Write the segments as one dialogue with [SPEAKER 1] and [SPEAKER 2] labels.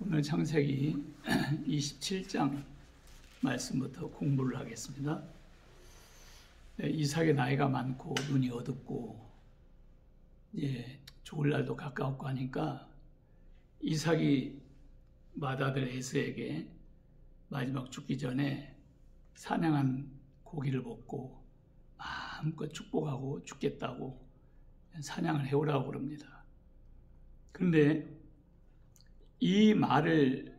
[SPEAKER 1] 오늘 창세기 27장 말씀부터 공부를 하겠습니다. 이삭의 나이가 많고 눈이 어둡고 이제 죽을 날도 가까웠고 하니까 이삭이 맏아들 에서에게 마지막 죽기 전에 사냥한 고기를 먹고 마음껏 축복하고 죽겠다고 사냥을 해오라고 그럽니다. 그런데 이 말을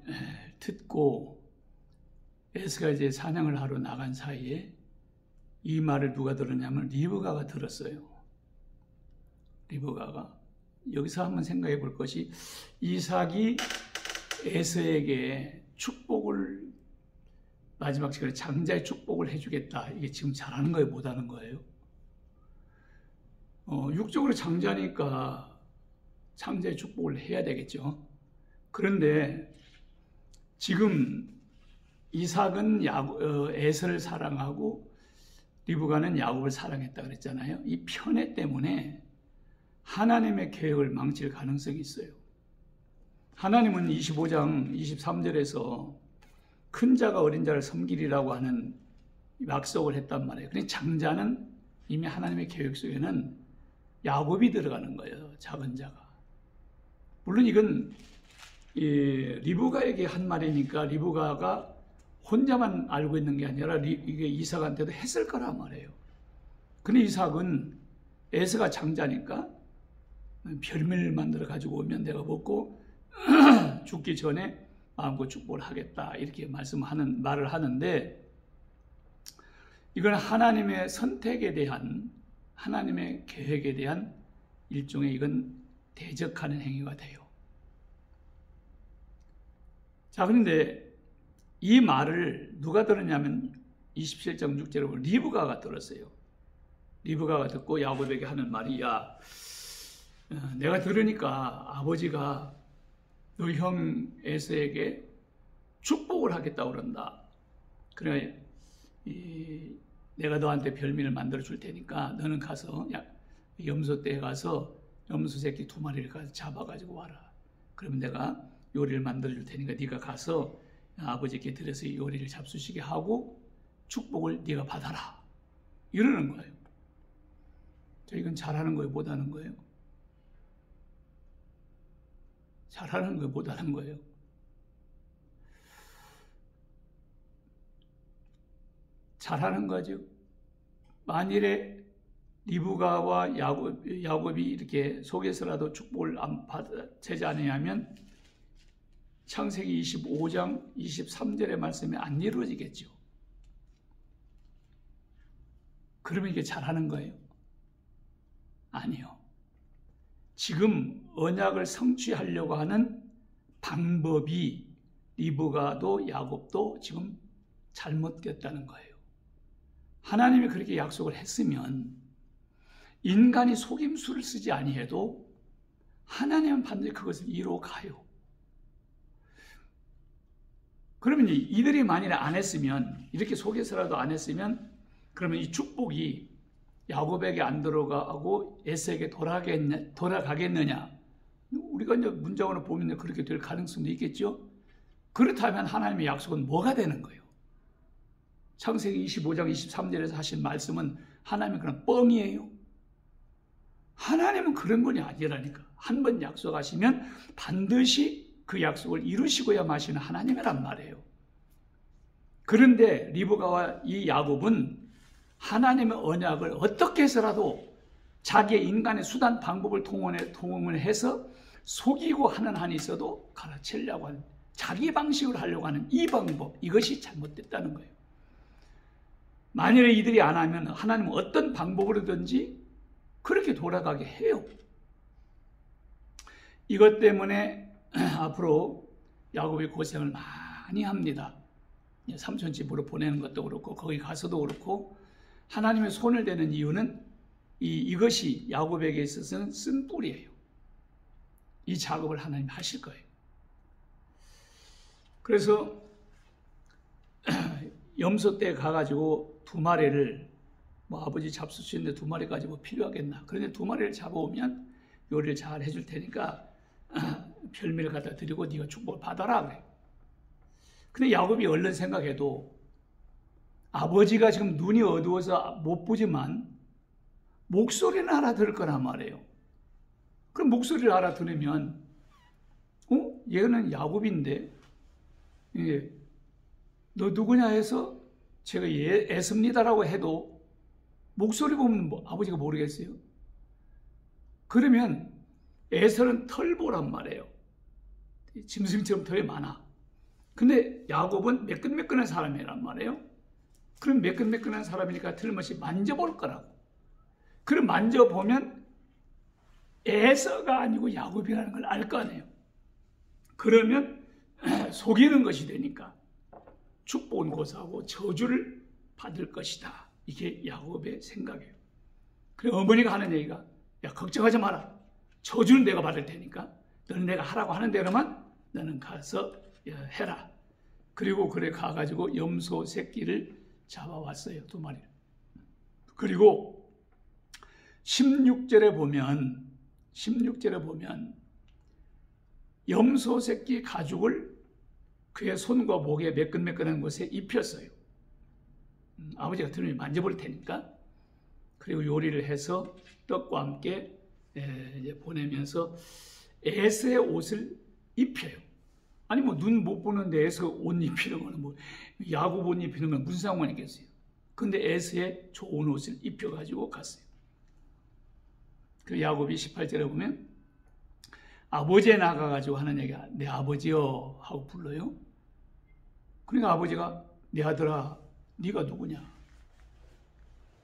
[SPEAKER 1] 듣고 에서가 이제 사냥을 하러 나간 사이에 이 말을 누가 들었냐면 리브가가 들었어요. 리브가가. 여기서 한번 생각해 볼 것이, 이삭이 에서에게 축복을, 마지막 시간에 장자의 축복을 해주겠다, 이게 지금 잘하는 거예요, 못하는 거예요? 육적으로 장자니까 장자의 축복을 해야 되겠죠. 그런데 지금 이삭은 에서를 사랑하고 리브가는 야곱을 사랑했다 그랬잖아요. 이 편애 때문에 하나님의 계획을 망칠 가능성이 있어요. 하나님은 25장 23절에서 큰 자가 어린 자를 섬기리라고 하는 약속을 했단 말이에요. 그런데 장자는 이미 하나님의 계획 속에는 야곱이 들어가는 거예요. 작은 자가. 물론 이건 리브가에게 한 말이니까 리브가가 혼자만 알고 있는 게 아니라 이게 이삭한테도 했을 거란 말이에요. 근데 이삭은 에서가 장자니까 별미를 만들어 가지고 오면 내가 먹고 죽기 전에 마음껏 축복을 하겠다, 이렇게 말을 하는데, 이건 하나님의 선택에 대한, 하나님의 계획에 대한 일종의 이건 대적하는 행위가 돼요. 자, 그런데 이 말을 누가 들었냐면 27장 6절에 보면 리브가가 들었어요. 리브가가 듣고 야곱에게 하는 말이, 야, 내가 들으니까 아버지가 너 형 에서에게 축복을 하겠다고 그런다. 그래, 내가 너한테 별미를 만들어 줄 테니까 너는 가서 염소떼에 가서 염소 새끼 2마리를 가서 잡아가지고 와라. 그러면 내가 요리를 만들어 줄 테니까 네가 가서 아버지께 드려서 요리를 잡수시게 하고 축복을 네가 받아라, 이러는 거예요. 이건 잘하는 거예요, 못하는 거예요? 잘하는 거예요, 못하는 거예요? 잘하는 거죠. 만일에 리브가와 야곱이 이렇게 속에서라도 축복을 받지 않으면 창세기 25장 23절의 말씀이 안 이루어지겠죠. 그러면 이게 잘하는 거예요? 아니요. 지금 언약을 성취하려고 하는 방법이 리브가도 야곱도 지금 잘못됐다는 거예요. 하나님이 그렇게 약속을 했으면 인간이 속임수를 쓰지 아니해도 하나님은 반드시 그것을 이루어 가요. 그러면 이들이 만일에 안 했으면, 이렇게 속에서라도 안 했으면, 그러면 이 축복이 야곱에게 안 들어가고 에서에게 돌아가겠느냐? 우리가 이제 문장으로 보면 그렇게 될 가능성도 있겠죠? 그렇다면 하나님의 약속은 뭐가 되는 거예요? 창세기 25장 23절에서 하신 말씀은 하나님은 그냥 뻥이에요. 하나님은 그런 분이 아니라니까. 한 번 약속하시면 반드시 그 약속을 이루시고야 마시는 하나님이란 말이에요. 그런데 리브가와 이 야곱은 하나님의 언약을 어떻게 해서라도 자기의 인간의 수단 방법을 통용을 해서 속이고 하는 한이 있어도 가르치려고 하는, 자기 방식으로 하려고 하는 이 방법, 이것이 잘못됐다는 거예요. 만일에 이들이 안 하면 하나님은 어떤 방법으로든지 그렇게 돌아가게 해요. 이것 때문에 앞으로 야곱이 고생을 많이 합니다. 삼촌 집으로 보내는 것도 그렇고 거기 가서도 그렇고, 하나님의 손을 대는 이유는 이것이 야곱에게 있어서는 쓴뿌리예요. 이 작업을 하나님 하실 거예요. 그래서 염소떼에 가가지고 2마리를 아버지 잡수 수 있는데 2마리까지 필요하겠나? 그런데 2마리를 잡아오면 요리를 잘 해줄 테니까 별미를 갖다 드리고 네가 축복을 받아라 그래. 근데 야곱이 얼른 생각해도 아버지가 지금 눈이 어두워서 못 보지만 목소리는 알아들을 거란 말이에요. 그럼 목소리를 알아들으면 얘는 야곱인데 너 누구냐 해서 제가 애습니다라고 해도 목소리 보면 아버지가 모르겠어요. 그러면 에서는 털보란 말이에요. 짐승처럼 털이 많아. 근데 야곱은 매끈매끈한 사람이란 말이에요. 그럼 매끈매끈한 사람이니까 틀림없이 만져볼 거라고. 그럼 만져보면 에서가 아니고 야곱이라는 걸 알 거 아니에요. 그러면 속이는 것이 되니까 축복은 고사하고 저주를 받을 것이다. 이게 야곱의 생각이에요. 그래서 어머니가 하는 얘기가 야 걱정하지 마라. 저주는 내가 받을 테니까 너는 내가 하라고 하는 대로만 너는 가서 해라. 그리고 그래 가가지고 염소 새끼를 잡아왔어요. 2마리를. 그리고 16절에 보면 염소 새끼 가죽을 그의 손과 목에 매끈매끈한 곳에 입혔어요. 아버지가 들으면 만져볼 테니까. 그리고 요리를 해서 떡과 함께 이제 보내면서 에서의 옷을 입혀요. 아니 뭐 눈 못 보는데 에서 옷 입히는 거는 뭐 야곱 옷 입히는 건 무슨 상관이 있겠어요. 근데 에서의 좋은 옷을 입혀가지고 갔어요. 그 야곱이 18절에 보면 아버지에 나가가지고 하는 얘기가 내 아버지여 하고 불러요. 그러니까 아버지가 내 아들아 네가 누구냐.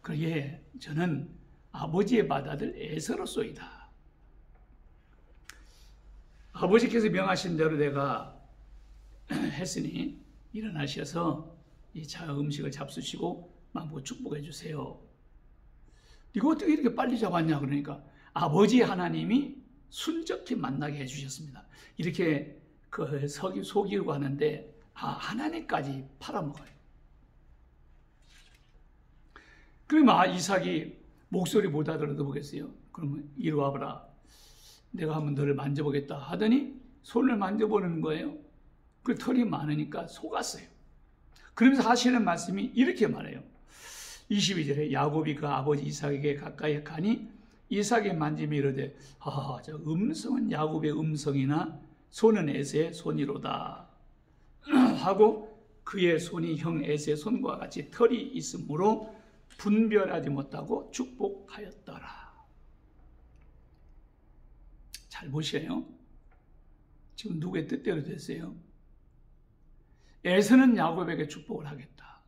[SPEAKER 1] 그러게 저는 아버지의 맏아들 에서로소이다. 아버지께서 명하신 대로 내가 했으니 일어나셔서 이 음식을 잡수시고 만보 축복해 주세요. 이거 어떻게 이렇게 빨리 잡았냐. 그러니까 아버지 하나님이 순적히 만나게 해주셨습니다. 이렇게 속이고 하는데 하나님까지 팔아먹어요. 그러면 이삭이 목소리 못 알아들어도 보겠어요. 그러면 이리 와봐라. 내가 한번 너를 만져보겠다 하더니 손을 만져보는 거예요. 그 털이 많으니까 속았어요. 그러면서 하시는 말씀이 이렇게 말해요. 22절에 야곱이 그 아버지 이삭에게 가까이 가니 이삭의 만짐이 이르되 저 음성은 야곱의 음성이나 손은 에서의 손이로다 하고 그의 손이 형 에서의 손과 같이 털이 있으므로 분별하지 못하고 축복하였더라. 잘 보셔요. 지금 누구의 뜻대로 됐어요? 에서는 야곱에게 축복을 하겠다.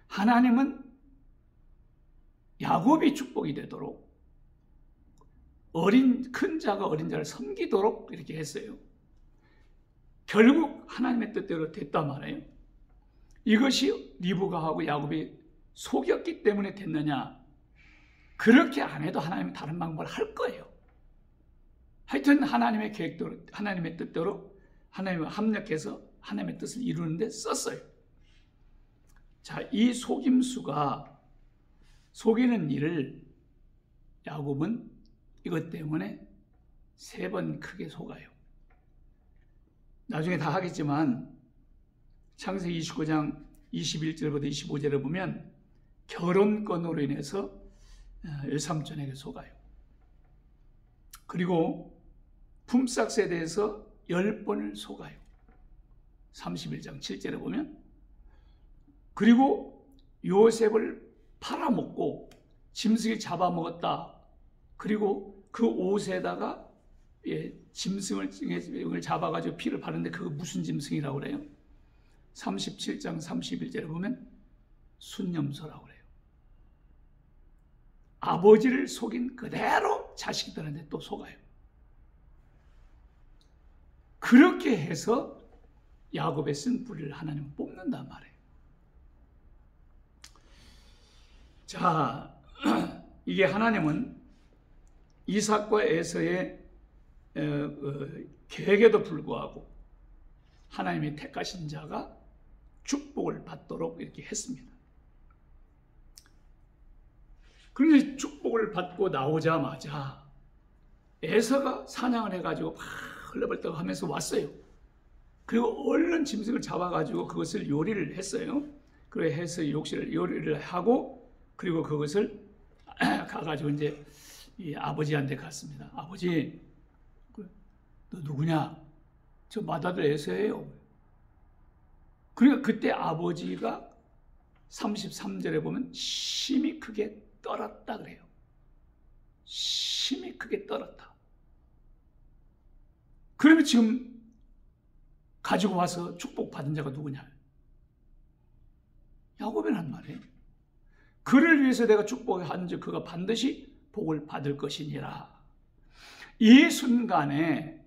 [SPEAKER 1] 하나님은 야곱이 축복이 되도록 큰 자가 어린 자를 섬기도록 이렇게 했어요. 결국 하나님의 뜻대로 됐단 말이에요. 이것이 리브가하고 야곱이 속였기 때문에 됐느냐? 그렇게 안 해도 하나님은 다른 방법을 할 거예요. 하여튼 하나님의 계획대로, 하나님의 뜻대로 하나님과 합력해서 하나님의 뜻을 이루는데 썼어요. 자, 이 속임수가 속이는 일을 야곱은 이것 때문에 3번 크게 속아요. 나중에 다 하겠지만 창세기 29장 21절부터 25절에 보면 결혼권으로 인해서 외삼촌에게 속아요. 그리고 품삯에 대해서 10번을 속아요. 31장 7절에 보면. 그리고 요셉을 팔아먹고 짐승이 잡아먹었다. 그리고 그 옷에다가 짐승을 잡아가지고 피를 바르는데 그거 무슨 짐승이라고 그래요? 37장 31절에 보면 순념소라고 그래요. 아버지를 속인 그대로 자식들한테 또 속아요. 그렇게 해서 야곱의 쓴 뿌리를 하나님은 뽑는단 말이에요. 자, 이게 하나님은 이삭과 에서의 계획에도 불구하고 하나님이 택하신 자가 축복을 받도록 이렇게 했습니다. 그런데 축복을 받고 나오자마자 에서가 사냥을 해가지고 막 흘러벌떡 하면서 왔어요. 그리고 얼른 짐승을 잡아가지고 그것을 요리를 했어요. 그래 해서 요리를 하고, 그리고 그것을 가가지고 이제 이 아버지한테 갔습니다. 아버지, 너 누구냐? 저 맏아들 에서예요. 그러니까 그때 아버지가 33절에 보면 심히 크게 떨었다 그래요. 심히 크게 떨었다. 그러면 지금 가지고 와서 축복받은 자가 누구냐? 야곱이란 말이에요. 그를 위해서 내가 축복한 즉 그가 반드시 복을 받을 것이니라. 이 순간에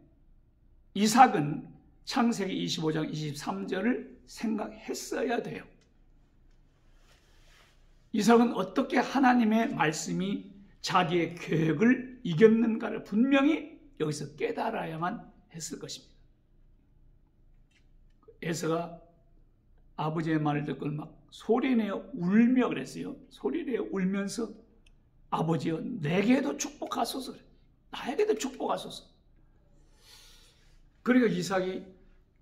[SPEAKER 1] 이삭은 창세기 25장 23절을 생각했어야 돼요. 이삭은 어떻게 하나님의 말씀이 자기의 계획을 이겼는가를 분명히 여기서 깨달아야만 했을 것입니다. 에서가 아버지의 말을 듣고 막 소리내어 울며 그랬어요. 소리내어 울면서 아버지여 내게도 축복하소서, 나에게도 축복하소서. 그러니까 이삭이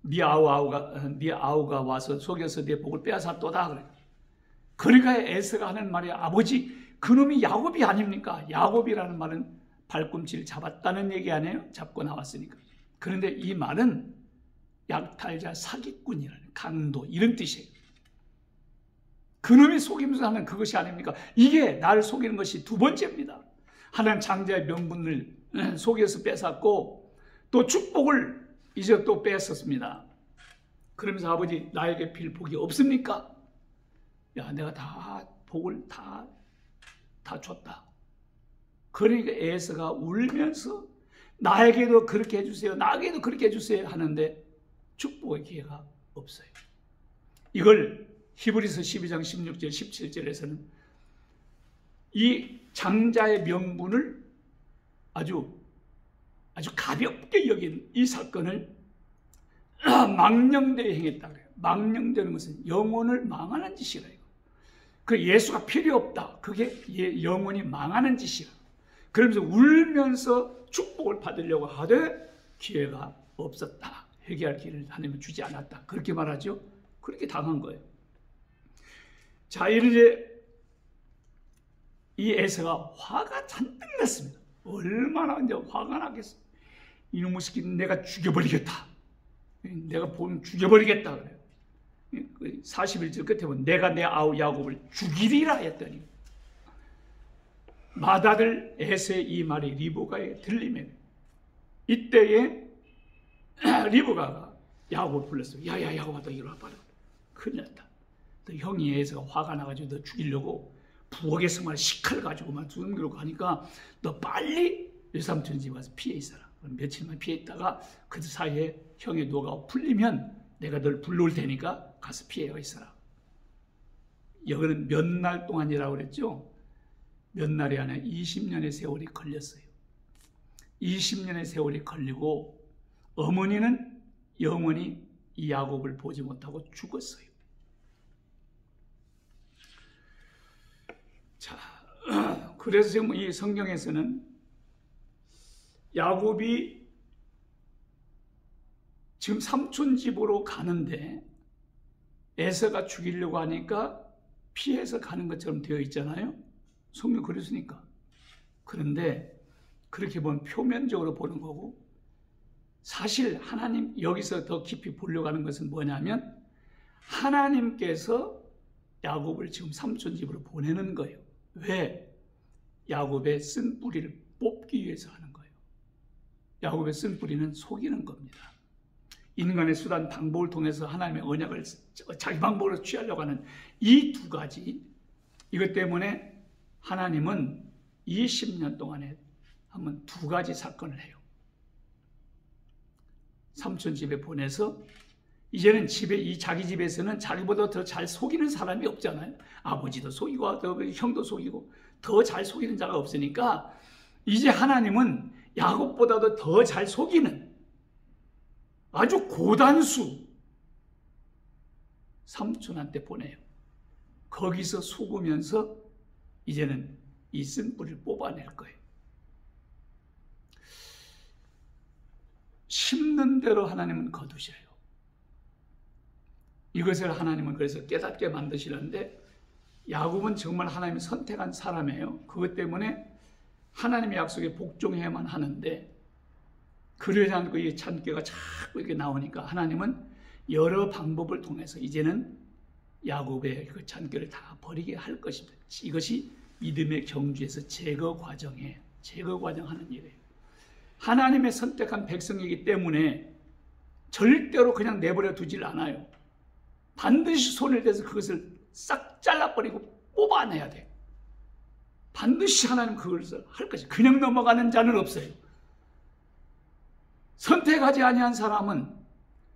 [SPEAKER 1] 네 아우가 와서 속여서 네 복을 빼앗았도다 그래. 그러니까 에서가 하는 말이 아버지 그놈이 야곱이 아닙니까? 야곱이라는 말은 발꿈치를 잡았다는 얘기 아니에요? 잡고 나왔으니까. 그런데 이 말은 약탈자, 사기꾼이라는 강도 이런 뜻이에요. 그놈이 속임수 하는 그것이 아닙니까? 이게 나를 속이는 것이 두 번째입니다. 하나님 장자의 명분을 속여서 뺏었고 또 축복을 이제 또 뺏었습니다. 그러면서 아버지 나에게 빌 복이 없습니까? 야 내가 다 복을 다 줬다. 그러니까 에서가 울면서 나에게도 그렇게 해주세요, 나에게도 그렇게 해주세요 하는데 축복의 기회가 없어요. 이걸 히브리서 12장 16절 17절에서는 이 장자의 명분을 아주 가볍게 여긴 이 사건을 망령되이 행했다 그래요. 망령되는 것은 영혼을 망하는 짓이라. 그 예수가 필요 없다. 그게 영혼이 망하는 짓이라. 그러면서 울면서 축복을 받으려고 하되 기회가 없었다. 회개할 기회를 하나님은 주지 않았다. 그렇게 말하죠. 그렇게 당한 거예요. 자, 이제 이 에서가 화가 잔뜩 났습니다. 얼마나 이제 화가 나겠어. 이놈의 새끼는 내가 죽여버리겠다. 내가 보면 죽여버리겠다 그래요. 41절 끝에 보면 내가 내 아우 야곱을 죽이리라 했더니 맏아들 에서의 이 말이 리브가에 들리면 이때에 리브가가 야곱을 불렀어요. 야야 야곱아 너 이리 와봐라. 큰일 났다. 너 형이 에서가 화가 나가지고 너 죽이려고 부엌에서 말 식칼 가지고 막 죽이려고 하니까 너 빨리 외삼촌 집 와서 피해 있어라. 며칠만 피해 있다가 그 사이에 형의 노가 풀리면 내가 널 불러올 테니까 가서 피해가 있어라. 여기는 몇 날 동안이라고 그랬죠. 몇 날이 아니라 20년의 세월이 걸렸어요. 20년의 세월이 걸리고 어머니는 영원히 이 야곱을 보지 못하고 죽었어요. 자, 그래서 지금 이 성경에서는 야곱이 지금 삼촌 집으로 가는데 에서가 죽이려고 하니까 피해서 가는 것처럼 되어 있잖아요. 성경 그랬으니까. 그런데 그렇게 보면 표면적으로 보는 거고 사실 하나님 여기서 더 깊이 보려고 하는 것은 뭐냐면 하나님께서 야곱을 지금 삼촌 집으로 보내는 거예요. 왜? 야곱의 쓴 뿌리를 뽑기 위해서 하는 거예요. 야곱의 쓴 뿌리는 속이는 겁니다. 인간의 수단, 방법을 통해서 하나님의 언약을 자기 방법으로 취하려고 하는 이 두 가지, 이것 때문에 하나님은 20년 동안에 한번 두 가지 사건을 해요. 삼촌 집에 보내서 이제는 자기 집에서는 자기보다 더 잘 속이는 사람이 없잖아요. 아버지도 속이고 형도 속이고 더 잘 속이는 자가 없으니까 이제 하나님은 야곱보다도 더 잘 속이는 아주 고단수 삼촌한테 보내요. 거기서 속으면서 이제는 이 쓴 뿌리를 뽑아낼 거예요. 심는 대로 하나님은 거두셔요. 이것을 하나님은 그래서 깨닫게 만드시는데, 야곱은 정말 하나님이 선택한 사람이에요. 그것 때문에 하나님의 약속에 복종해야만 하는데, 그러지 않고 이 참깨가 자꾸 이렇게 나오니까 하나님은 여러 방법을 통해서 이제는 야곱의 그 참깨를 다 버리게 할 것입니다. 이것이 믿음의 경주에서 제거 과정하는 일이에요. 하나님의 선택한 백성이기 때문에 절대로 그냥 내버려 두질 않아요. 반드시 손을 대서 그것을 싹 잘라버리고 뽑아내야 돼요. 반드시 하나님 그것을 할 것이에요. 그냥 넘어가는 자는 없어요.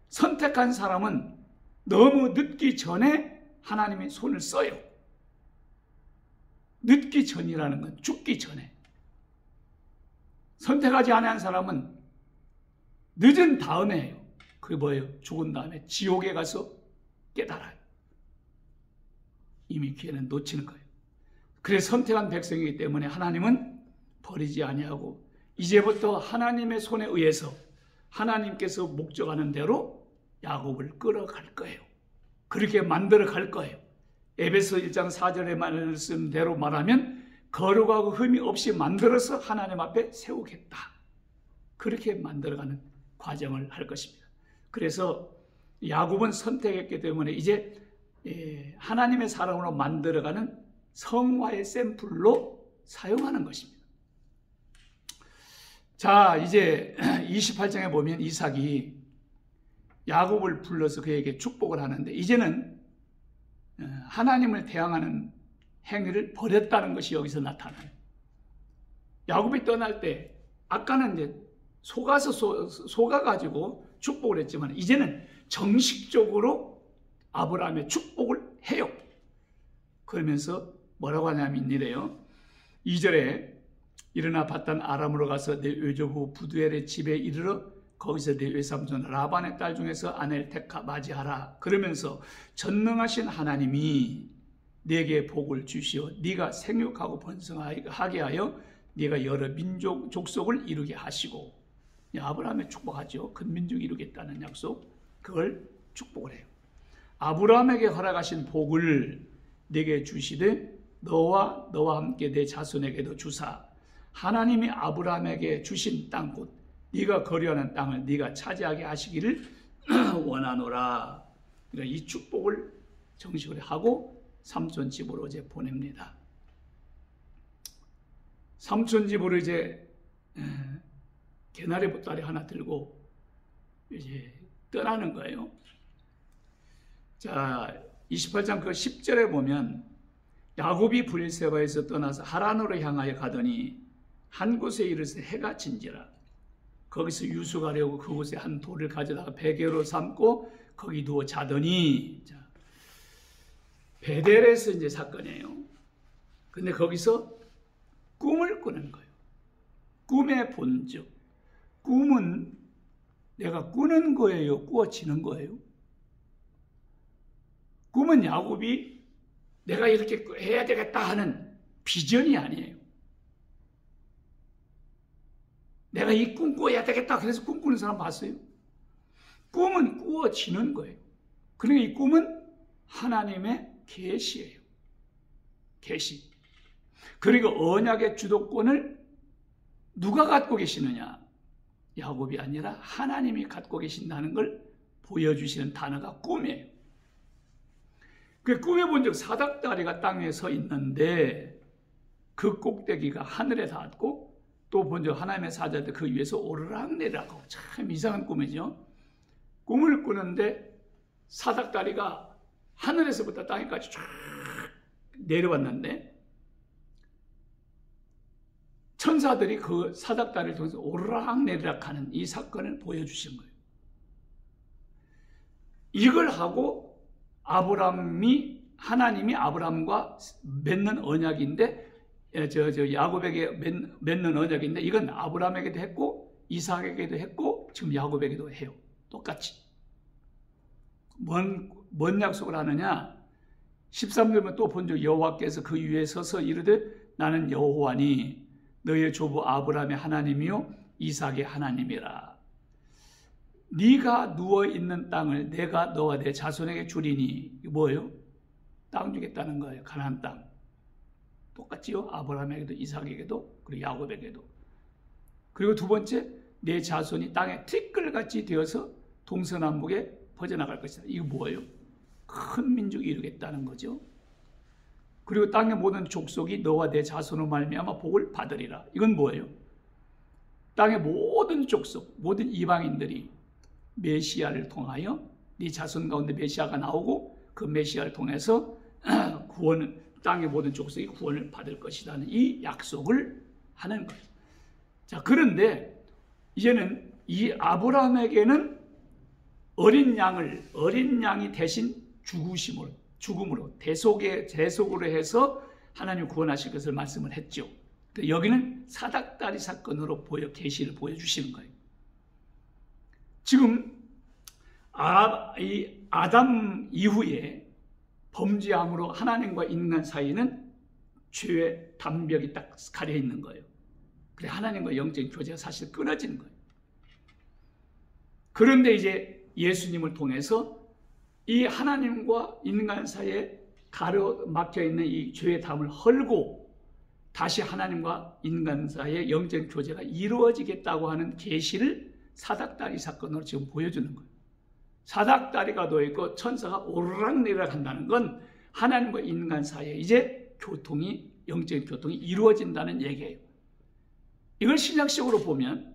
[SPEAKER 1] 선택한 사람은 너무 늦기 전에 하나님이 손을 써요. 늦기 전이라는 건 죽기 전에. 선택하지 않은 사람은 늦은 다음에 해요. 그게 뭐예요? 죽은 다음에 지옥에 가서 깨달아요. 이미 기회는 놓치는 거예요. 그래서 선택한 백성이기 때문에 하나님은 버리지 아니하고 이제부터 하나님의 손에 의해서 하나님께서 목적하는 대로 야곱을 끌어갈 거예요. 그렇게 만들어 갈 거예요. 에베소 1장 4절에 말씀대로 말하면 거룩하고 흠이 없이 만들어서 하나님 앞에 세우겠다. 그렇게 만들어가는 과정을 할 것입니다. 그래서 야곱은 선택했기 때문에 이제 하나님의 사람으로 만들어가는 성화의 샘플로 사용하는 것입니다. 자, 이제 28장에 보면 이삭이 야곱을 불러서 그에게 축복을 하는데, 이제는 하나님을 대항하는 행위를 버렸다는 것이 여기서 나타나요. 야곱이 떠날 때 아까는 이제 속아가지고 축복을 했지만 이제는 정식적으로 아브라함의 축복을 해요. 그러면서 뭐라고 하냐면 이래요. 2절에 일어나 바단 아람으로 가서 내 외조부 부두엘의 집에 이르러 거기서 내 외삼촌 라반의 딸 중에서 아내를 택하 맞이하라. 그러면서 전능하신 하나님이 네게 복을 주시어 네가 생육하고 번성하게 하여 네가 여러 민족 족속을 이루게 하시고, 아브라함의 축복하죠. 큰 민족을 이루겠다는 약속, 그걸 축복을 해요. 아브라함에게 허락하신 복을 네게 주시되 너와 함께 내 자손에게도 주사 하나님이 아브라함에게 주신 땅 곧 네가 거류하는 땅을 네가 차지하게 하시기를 원하노라. 그러니까 이 축복을 정식으로 하고 삼촌 집으로 이제 보냅니다. 삼촌 집으로 이제 개나리 보따리 하나 들고 이제 떠나는 거예요. 자, 28장 그 10절에 보면 야곱이 브엘세바에서 떠나서 하란으로 향하여 가더니 한 곳에 이르러서 해가 진지라. 거기서 유숙하려고 그곳에 한 돌을 가져다가 베개로 삼고 거기 누워 자더니, 자, 베델에서 이제 사건이에요. 근데 거기서 꿈을 꾸는 거예요. 꿈의 본적. 꿈은 내가 꾸는 거예요? 꾸어지는 거예요? 꿈은 야곱이 내가 이렇게 해야 되겠다 하는 비전이 아니에요. 내가 이 꿈 꾸어야 되겠다 그래서 꿈꾸는 사람 봤어요? 꿈은 꾸어지는 거예요. 그러니까 이 꿈은 하나님의 계시예요. 계시. 그리고 언약의 주도권을 누가 갖고 계시느냐? 야곱이 아니라 하나님이 갖고 계신다는 걸 보여주시는 단어가 꿈이에요. 그 꿈에 본 적 사닥다리가 땅에 서 있는데 그 꼭대기가 하늘에 닿았고, 또 본 적 하나님의 사자들 그 위에서 오르락내리락. 참 이상한 꿈이죠. 꿈을 꾸는데 사닥다리가 하늘에서부터 땅에까지 쫙 내려왔는데 천사들이 그 사닥다리를 통해서 오르락내리락 하는 이 사건을 보여주신 거예요. 이걸 하고 하나님이 아브라함과 맺는 언약인데, 야곱에게 맺는 언약인데, 이건 아브라함에게도 했고 이삭에게도 했고 지금 야곱에게도 해요. 똑같이. 뭔 약속을 하느냐? 13절은 또 본 적 여호와께서 그 위에 서서 이르되 나는 여호와니 너의 조부 아브라함의 하나님이요 이삭의 하나님이라. 네가 누워있는 땅을 내가 너와 내 자손에게 주리니. 이거 뭐예요? 땅 주겠다는 거예요. 가나안 땅. 똑같지요? 아브라함에게도 이삭에게도 그리고 야곱에게도. 그리고 두 번째, 내 자손이 땅에 티끌같이 되어서 동서남북에 퍼져나갈 것이다. 이거 뭐예요? 큰 민족이 이루겠다는 거죠. 그리고 땅의 모든 족속이 너와 내 자손으로 말미암아 복을 받으리라. 이건 뭐예요? 땅의 모든 족속, 모든 이방인들이 메시아를 통하여 네 자손 가운데 메시아가 나오고 그 메시아를 통해서 구원을, 땅의 모든 족속이 구원을 받을 것이라는 이 약속을 하는 거예요. 자, 그런데 이제는 이 아브라함에게는 어린 양이 대신 죽음으로 대속으로 해서 하나님 구원하실 것을 말씀을 했죠. 여기는 사닥다리 사건으로 계시를 보여주시는 거예요. 지금 아담 이후에 범죄함으로 하나님과 인간 사이는 죄의 담벽이 딱 가려 있는 거예요. 그래 하나님과 영적인 교제가 사실 끊어지는 거예요. 그런데 이제 예수님을 통해서 이 하나님과 인간 사이에 가로막혀 있는 이 죄의 담을 헐고 다시 하나님과 인간 사이의 영적인 교제가 이루어지겠다고 하는 계시를 사닥다리 사건으로 지금 보여주는 거예요. 사닥다리가 놓여있고 천사가 오르락내리락 한다는 건 하나님과 인간 사이에 이제 영적인 교통이 이루어진다는 얘기예요. 이걸 신약식으로 보면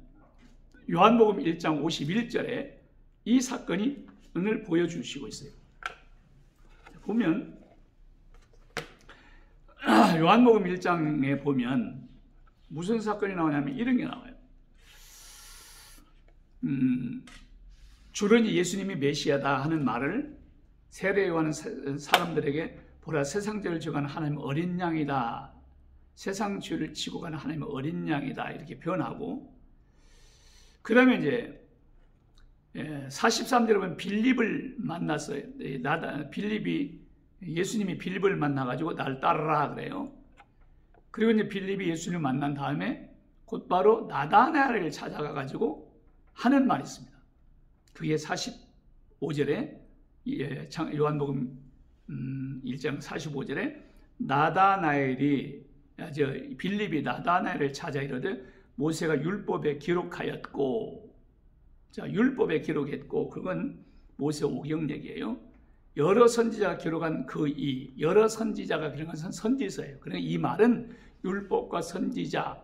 [SPEAKER 1] 요한복음 1장 51절에 이 사건이 을 보여주시고 있어요. 보면 요한복음 1장에 보면 무슨 사건이 나오냐면 이런 게 나와요. 주론이 예수님이 메시아다 하는 말을 세례요한은 사람들에게 보라 세상 죄를 지고 가는 하나님의 어린 양이다. 세상 죄를 지고 가는 하나님의 어린 양이다. 이렇게 표현하고 그 다음에 이제 43절에 보면 빌립을 만났어요. 예수님이 빌립을 만나가지고 날 따르라 그래요. 그리고 이제 빌립이 예수님을 만난 다음에 곧바로 나다나엘을 찾아가가지고 하는 말이 있습니다. 그게 45절에 요한복음 1장 45절에 빌립이 나다나엘을 찾아 이르되 모세가 율법에 기록하였고, 자, 율법에 기록했고 그건 모세 오경 얘기예요. 여러 선지자가 기록한 여러 선지자가 기록한 것은 선지서예요. 그러니까 이 말은 율법과 선지자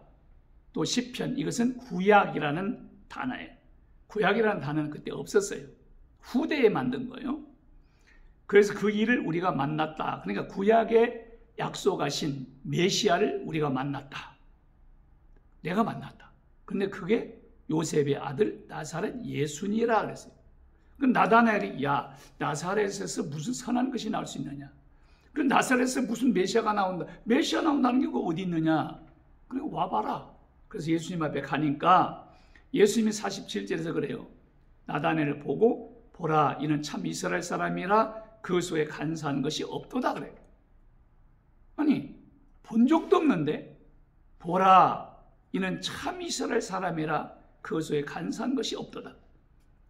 [SPEAKER 1] 또 시편, 이것은 구약이라는 단어예요. 구약이라는 단어는 그때 없었어요. 후대에 만든 거예요. 그래서 그 일을 우리가 만났다. 그러니까 구약에 약속하신 메시아를 우리가 만났다. 내가 만났다. 근데 그게 요셉의 아들 나사렛 예수니라 그랬어요. 그럼 나다나엘이 야 나사렛에서 무슨 선한 것이 나올 수 있느냐? 그럼 나사렛에서 무슨 메시아가 나온다. 메시아 나온다는 게 어디 있느냐? 그래 와봐라. 그래서 예수님 앞에 가니까 예수님이 47절에서 그래요. 나다나엘을 보고 보라 이는 참 이스라엘 사람이라 그 속에 간사한 것이 없도다 그래요. 아니 본 적도 없는데 보라 이는 참 이스라엘 사람이라 그 속에 간사한 것이 없도다.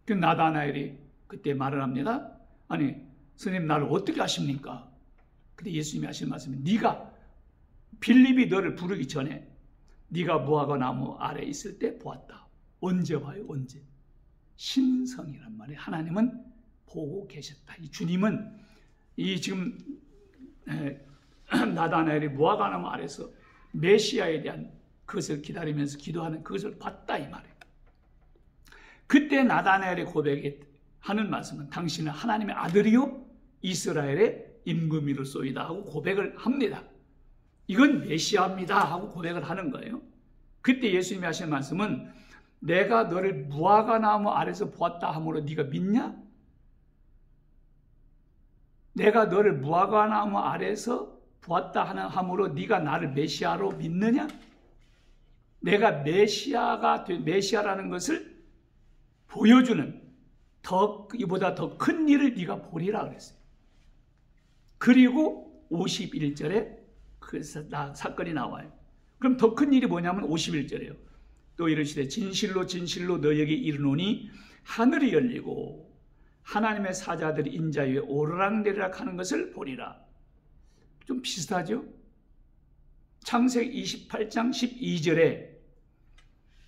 [SPEAKER 1] 그 나다나엘이 그때 말을 합니다. 아니 선생님 나를 어떻게 아십니까? 근데 예수님이 하신 말씀은 네가 빌립이 너를 부르기 전에 네가 무화과 나무 아래 있을 때 보았다. 언제 봐요? 언제? 신성이란 말이에요. 하나님은 보고 계셨다. 이 주님은 이 지금 나다나엘이 무화과 나무 아래서 메시아에 대한 그것을 기다리면서 기도하는 그것을 봤다 이 말이에요. 그때 나다나엘의 고백하는 말씀은 당신은 하나님의 아들이요 이스라엘의 임금이로소이다 하고 고백을 합니다. 이건 메시아입니다 하고 고백을 하는 거예요. 그때 예수님이 하신 말씀은 내가 너를 무화과 나무 아래서 보았다 함으로 네가 믿냐? 내가 너를 무화과 나무 아래서 보았다 함으로 네가 나를 메시아로 믿느냐? 내가 메시아라는 것을 보여주는 이보다 더 큰 일을 네가 보리라 그랬어요. 그리고 51절에 그 사건이 나와요. 그럼 더 큰 일이 뭐냐면 51절이에요. 또 이르시되 진실로 진실로 너에게 이르노니 하늘이 열리고 하나님의 사자들이 인자 위에 오르락내리락 하는 것을 보리라. 좀 비슷하죠? 창세기 28장 12절에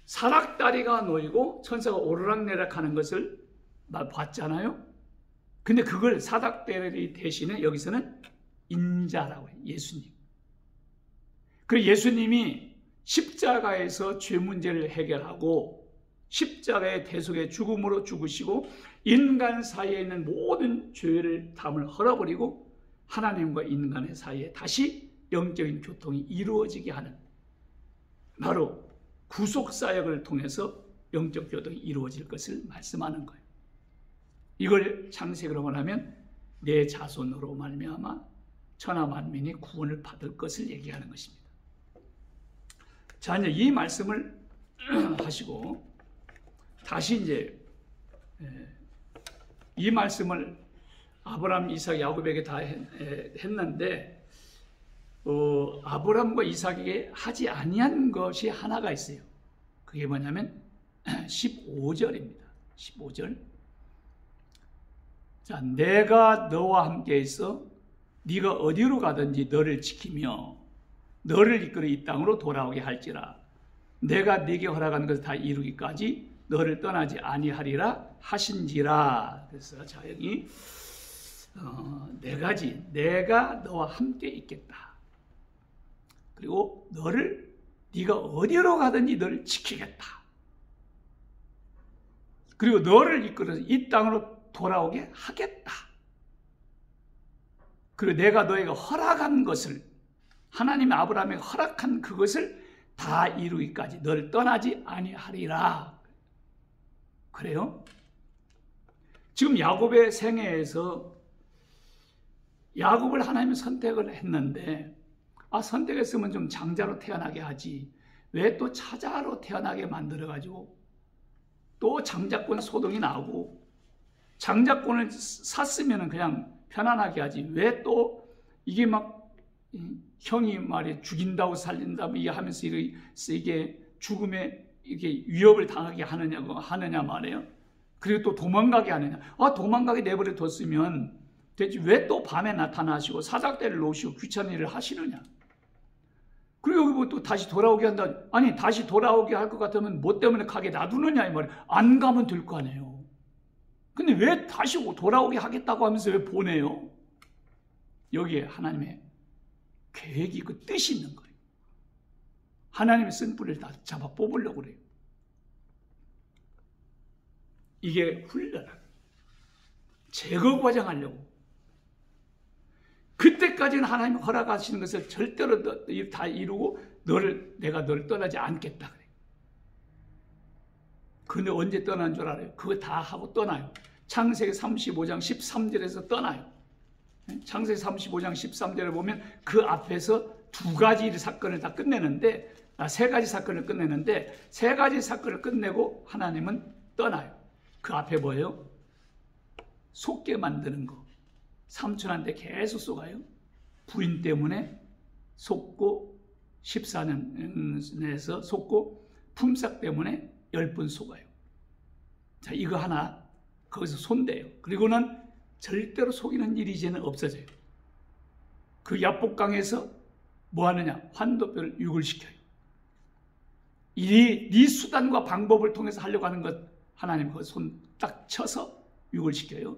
[SPEAKER 1] 사락다리가 놓이고 천사가 오르락내리락 하는 것을 봤잖아요. 근데 그걸 사닥다리 대신에 여기서는 인자라고 해요. 예수님. 그리고 예수님이 십자가에서 죄 문제를 해결하고 십자가의 대속의 죽음으로 죽으시고 인간 사이에 있는 모든 죄를 담을 헐어버리고 하나님과 인간의 사이에 다시 영적인 교통이 이루어지게 하는, 바로 구속사역을 통해서 영적 교통이 이루어질 것을 말씀하는 거예요. 이걸 창세기로 말하면 내 자손으로 말미암아 천하 만민이 구원을 받을 것을 얘기하는 것입니다. 자, 이제 이 말씀을 하시고 다시 이제 이 말씀을 아브라함, 이삭, 야곱에게 다 했는데 아브라함과 이삭에게 하지 아니한 것이 하나가 있어요. 그게 뭐냐면 15절입니다. 15절. 자, 내가 너와 함께 있어 네가 어디로 가든지 너를 지키며 너를 이끌어 이 땅으로 돌아오게 할지라. 내가 네게 허락한 것을 다 이루기까지 너를 떠나지 아니하리라 하신지라. 그래서 자, 여기 내가 너와 함께 있겠다. 그리고 네가 어디로 가든지 너를 지키겠다. 그리고 너를 이끌어서 이 땅으로 돌아오게 하겠다. 그리고 내가 너에게 허락한 것을, 하나님이 아브라함에게 허락한 그것을 다 이루기까지 너를 떠나지 아니하리라. 그래요? 지금 야곱의 생애에서 야곱을 하나님이 선택을 했는데, 선택했으면 좀 장자로 태어나게 하지, 왜 또 차자로 태어나게 만들어가지고 또 장자권 소동이 나고, 장자권을 샀으면 그냥 편안하게 하지, 왜 또 이게 막 형이 말이 죽인다고 살린다고 이게 하면서 이게 죽음에 이게 위협을 당하게 하느냐 말이에요. 그리고 또 도망가게 하느냐. 도망가게 내버려 뒀으면 되지, 왜 또 밤에 나타나시고 사닥대를 놓으시고 귀찮은 일을 하시느냐. 그리고 여기 뭐 또 다시 돌아오게 한다. 아니, 다시 돌아오게 할 것 같으면 뭐 때문에 가게 놔두느냐 이 말이에요. 안 가면 될 거 아니에요. 근데 왜 다시 돌아오게 하겠다고 하면서 왜 보내요? 여기에 하나님의 계획이, 그 뜻이 있는 거예요. 하나님의 쓴뿌리를 다 잡아 뽑으려고 그래요. 이게 훈련을 제거 과정하려고. 그때까지는 하나님이 허락하시는 것을 절대로 다 이루고 내가 너를 떠나지 않겠다 그래요. 근데 언제 떠난 줄 알아요? 그거 다 하고 떠나요. 창세기 35장 13절에서 떠나요. 창세기 35장 13절에 보면 그 앞에서 두 가지 사건을 다 끝내는데, 세 가지 사건을 끝내는데, 세 가지 사건을 끝내고 하나님은 떠나요. 그 앞에 뭐예요? 속게 만드는 거. 삼촌한테 계속 속아요. 부인 때문에 속고 14년에서 속고 품삯 때문에 10번 속아요. 자, 이거 하나 거기서 손대요. 그리고는 절대로 속이는 일이 이제는 없어져요. 그 야복강에서 뭐 하느냐? 환도뼈를 유골시켜요. 네 수단과 방법을 통해서 하려고 하는 것 하나님 그 손 딱 쳐서 유골시켜요.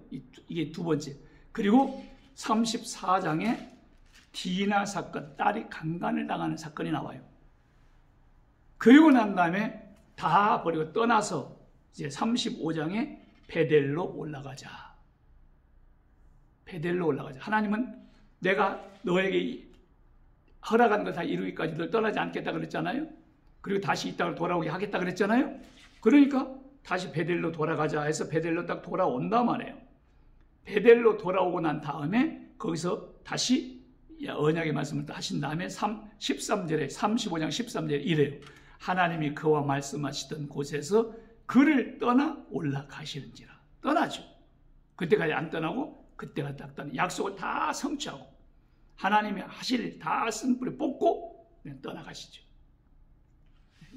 [SPEAKER 1] 이게 두 번째. 그리고 34장에 디나 사건, 딸이 강간을 당하는 사건이 나와요. 그리고 난 다음에 다 버리고 떠나서 이제 35장에 베델로 올라가자. 베델로 올라가자. 하나님은 내가 너에게 허락한 거 다 이루기까지 널 떠나지 않겠다 그랬잖아요. 그리고 다시 이 땅을 돌아오게 하겠다 그랬잖아요. 그러니까 다시 베델로 돌아가자 해서 베델로 딱 돌아온단 말이에요. 베델로 돌아오고 난 다음에 거기서 다시 언약의 말씀을 또 하신 다음에 13절에 35장 13절에 이래요. 하나님이 그와 말씀하시던 곳에서 그를 떠나 올라가시는지라. 떠나죠. 그때까지 안 떠나고 그때가 딱 떠나. 약속을 다 성취하고 하나님이 하실 일 다 쓴뿌리 뽑고 떠나가시죠.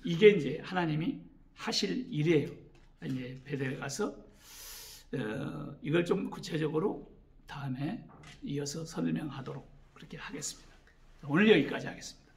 [SPEAKER 1] 이게 이제 하나님이 하실 일이에요. 이제 베델에 가서 이걸 좀 구체적으로 다음에 이어서 설명하도록 그렇게 하겠습니다. 오늘 여기까지 하겠습니다.